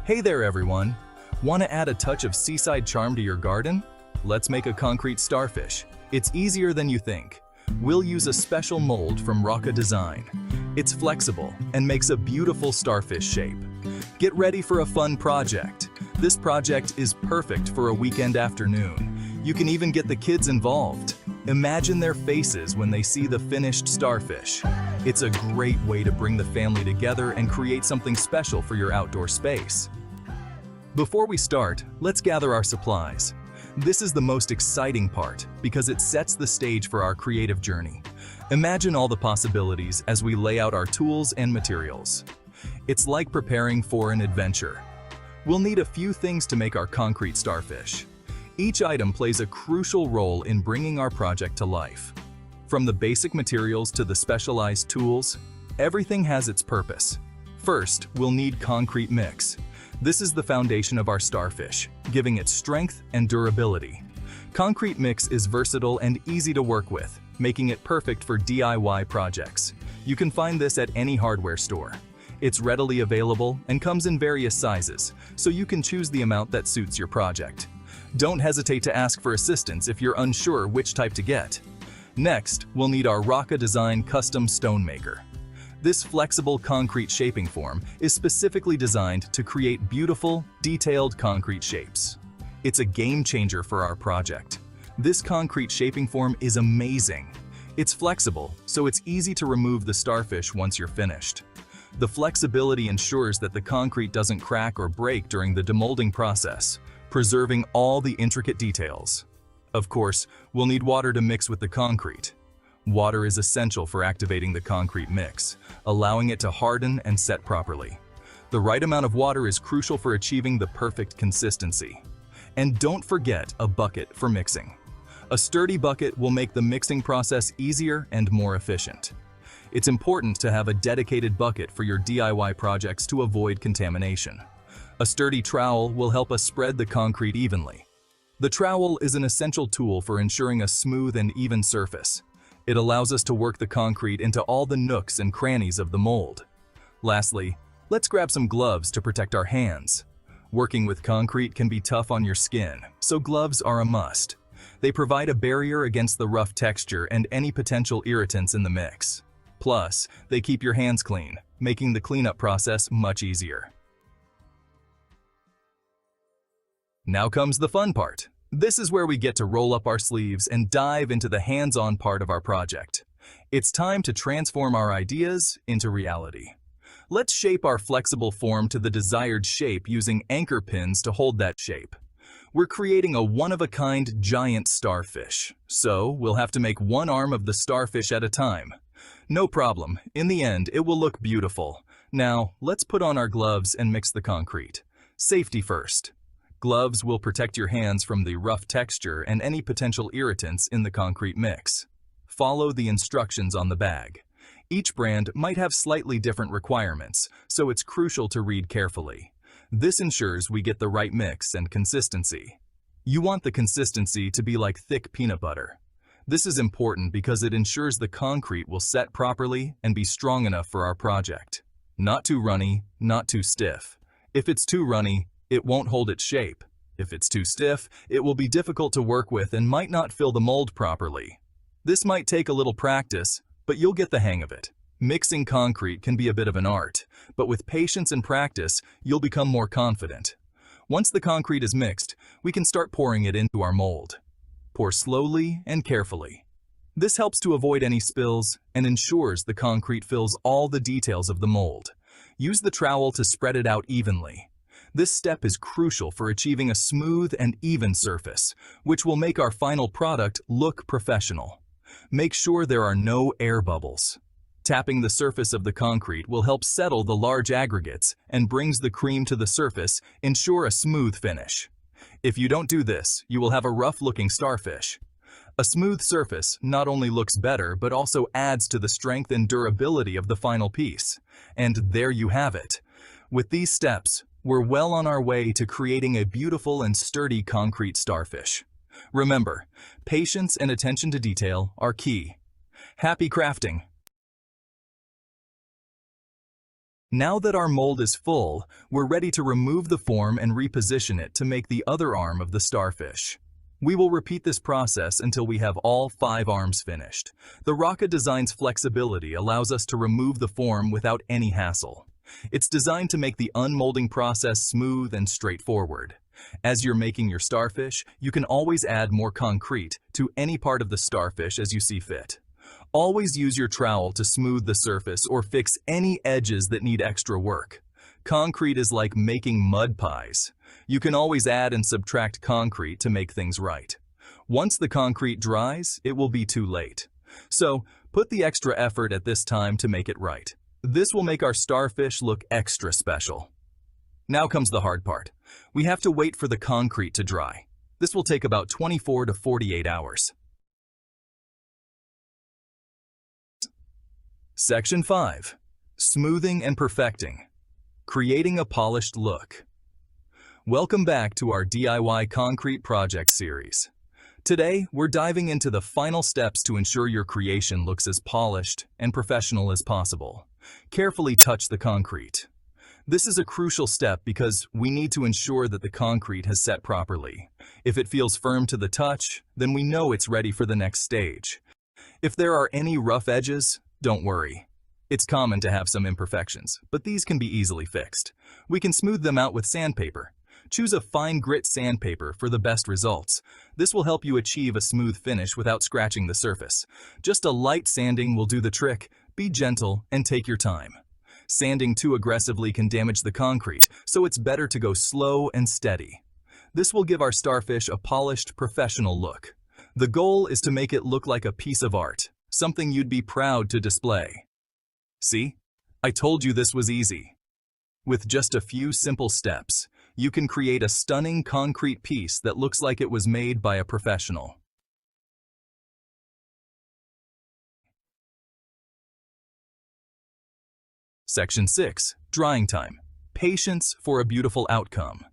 Hey there everyone! Want to add a touch of seaside charm to your garden? Let's make a concrete starfish. It's easier than you think. We'll use a special mold from Rocca Design. It's flexible and makes a beautiful starfish shape. Get ready for a fun project. This project is perfect for a weekend afternoon. You can even get the kids involved. Imagine their faces when they see the finished starfish. It's a great way to bring the family together and create something special for your outdoor space. Before we start, let's gather our supplies. This is the most exciting part because it sets the stage for our creative journey. Imagine all the possibilities as we lay out our tools and materials. It's like preparing for an adventure. We'll need a few things to make our concrete starfish. Each item plays a crucial role in bringing our project to life. From the basic materials to the specialized tools, everything has its purpose. First, we'll need concrete mix. This is the foundation of our starfish, giving it strength and durability. Concrete mix is versatile and easy to work with, making it perfect for DIY projects. You can find this at any hardware store. It's readily available and comes in various sizes, so you can choose the amount that suits your project. Don't hesitate to ask for assistance if you're unsure which type to get. Next, we'll need our Rocca Design custom stone maker. This flexible concrete shaping form is specifically designed to create beautiful, detailed concrete shapes. It's a game changer for our project. This concrete shaping form is amazing. It's flexible, so it's easy to remove the starfish once you're finished. The flexibility ensures that the concrete doesn't crack or break during the demolding process, preserving all the intricate details. Of course, we'll need water to mix with the concrete. Water is essential for activating the concrete mix, allowing it to harden and set properly. The right amount of water is crucial for achieving the perfect consistency. And don't forget a bucket for mixing. A sturdy bucket will make the mixing process easier and more efficient. It's important to have a dedicated bucket for your DIY projects to avoid contamination. A sturdy trowel will help us spread the concrete evenly. The trowel is an essential tool for ensuring a smooth and even surface. It allows us to work the concrete into all the nooks and crannies of the mold. Lastly, let's grab some gloves to protect our hands. Working with concrete can be tough on your skin, so gloves are a must. They provide a barrier against the rough texture and any potential irritants in the mix. Plus, they keep your hands clean, making the cleanup process much easier. Now comes the fun part. This is where we get to roll up our sleeves and dive into the hands-on part of our project. It's time to transform our ideas into reality. Let's shape our flexible form to the desired shape using anchor pins to hold that shape. We're creating a one-of-a-kind giant starfish, so we'll have to make one arm of the starfish at a time. No problem, in the end it will look beautiful. Now, let's put on our gloves and mix the concrete. Safety first. Gloves will protect your hands from the rough texture and any potential irritants in the concrete mix. Follow the instructions on the bag. Each brand might have slightly different requirements, so it's crucial to read carefully. This ensures we get the right mix and consistency. You want the consistency to be like thick peanut butter. This is important because it ensures the concrete will set properly and be strong enough for our project. Not too runny, not too stiff. If it's too runny, it won't hold its shape. If it's too stiff, it will be difficult to work with and might not fill the mold properly. This might take a little practice, but you'll get the hang of it. Mixing concrete can be a bit of an art, but with patience and practice, you'll become more confident. Once the concrete is mixed, we can start pouring it into our mold. Pour slowly and carefully. This helps to avoid any spills and ensures the concrete fills all the details of the mold. Use the trowel to spread it out evenly. This step is crucial for achieving a smooth and even surface, which will make our final product look professional. Make sure there are no air bubbles. Tapping the surface of the concrete will help settle the large aggregates and brings the cream to the surface, ensure a smooth finish. If you don't do this, you will have a rough-looking starfish. A smooth surface not only looks better but also adds to the strength and durability of the final piece. And there you have it. With these steps, we're well on our way to creating a beautiful and sturdy concrete starfish. Remember, patience and attention to detail are key. Happy crafting! Now that our mold is full, we're ready to remove the form and reposition it to make the other arm of the starfish. We will repeat this process until we have all 5 arms finished. The Rocka design's flexibility allows us to remove the form without any hassle. It's designed to make the unmolding process smooth and straightforward. As you're making your starfish, you can always add more concrete to any part of the starfish as you see fit. Always use your trowel to smooth the surface or fix any edges that need extra work. Concrete is like making mud pies. You can always add and subtract concrete to make things right. Once the concrete dries, it will be too late. So, put the extra effort at this time to make it right. This will make our starfish look extra special. Now comes the hard part. We have to wait for the concrete to dry. This will take about 24 to 48 hours. Section 5. Smoothing and perfecting. Creating a polished look. Welcome back to our DIY concrete project series. Today, we're diving into the final steps to ensure your creation looks as polished and professional as possible. Carefully touch the concrete. This is a crucial step because we need to ensure that the concrete has set properly. If it feels firm to the touch, then we know it's ready for the next stage. If there are any rough edges, don't worry. It's common to have some imperfections, but these can be easily fixed. We can smooth them out with sandpaper. Choose a fine grit sandpaper for the best results. This will help you achieve a smooth finish without scratching the surface. Just a light sanding will do the trick. Be gentle and take your time. Sanding too aggressively can damage the concrete, so it's better to go slow and steady. This will give our starfish a polished, professional look. The goal is to make it look like a piece of art, something you'd be proud to display. See? I told you this was easy. With just a few simple steps, you can create a stunning concrete piece that looks like it was made by a professional. Section 6. Drying time. Patience for a beautiful outcome.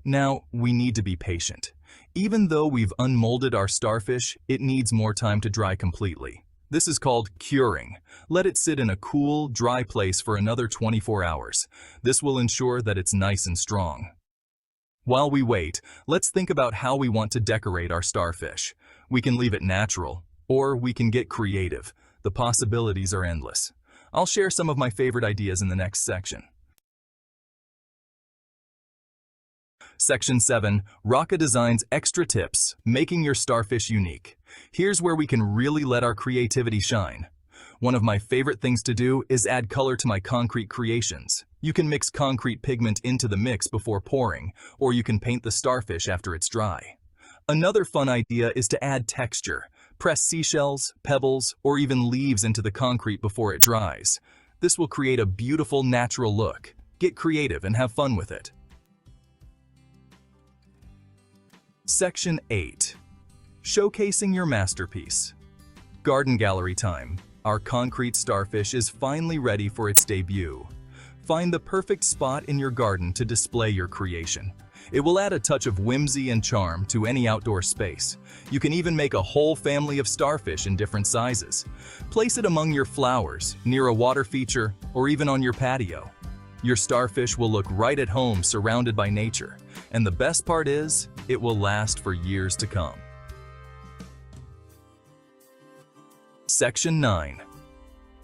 Now, we need to be patient. Even though we've unmolded our starfish, it needs more time to dry completely. This is called curing. Let it sit in a cool, dry place for another 24 hours. This will ensure that it's nice and strong. While we wait, let's think about how we want to decorate our starfish. We can leave it natural, or we can get creative. The possibilities are endless. I'll share some of my favorite ideas in the next section. Section 7. Rocka Design's Extra Tips, Making Your Starfish Unique. Here's where we can really let our creativity shine. One of my favorite things to do is add color to my concrete creations. You can mix concrete pigment into the mix before pouring, or you can paint the starfish after it's dry. Another fun idea is to add texture. Press seashells, pebbles, or even leaves into the concrete before it dries. This will create a beautiful, natural look. Get creative and have fun with it. Section 8. Showcasing your masterpiece. Garden gallery time. Our concrete starfish is finally ready for its debut. Find the perfect spot in your garden to display your creation. It will add a touch of whimsy and charm to any outdoor space. You can even make a whole family of starfish in different sizes. Place it among your flowers, near a water feature, or even on your patio. Your starfish will look right at home surrounded by nature. And the best part is, it will last for years to come. Section 9.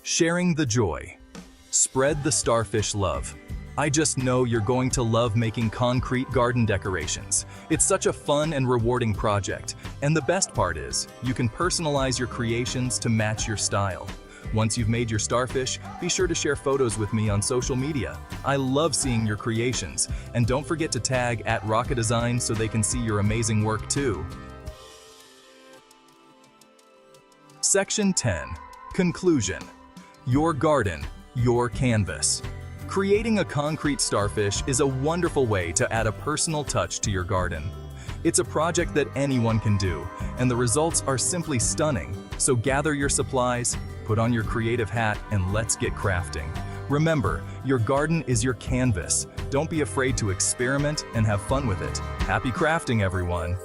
Sharing the joy. Spread the starfish love. I just know you're going to love making concrete garden decorations. It's such a fun and rewarding project. And the best part is, you can personalize your creations to match your style. Once you've made your starfish, be sure to share photos with me on social media. I love seeing your creations. And don't forget to tag @RockaDesign so they can see your amazing work too. Section 10. Conclusion. Your garden, your canvas. Creating a concrete starfish is a wonderful way to add a personal touch to your garden. It's a project that anyone can do, and the results are simply stunning. So gather your supplies, put on your creative hat, and let's get crafting. Remember, your garden is your canvas. Don't be afraid to experiment and have fun with it. Happy crafting, everyone!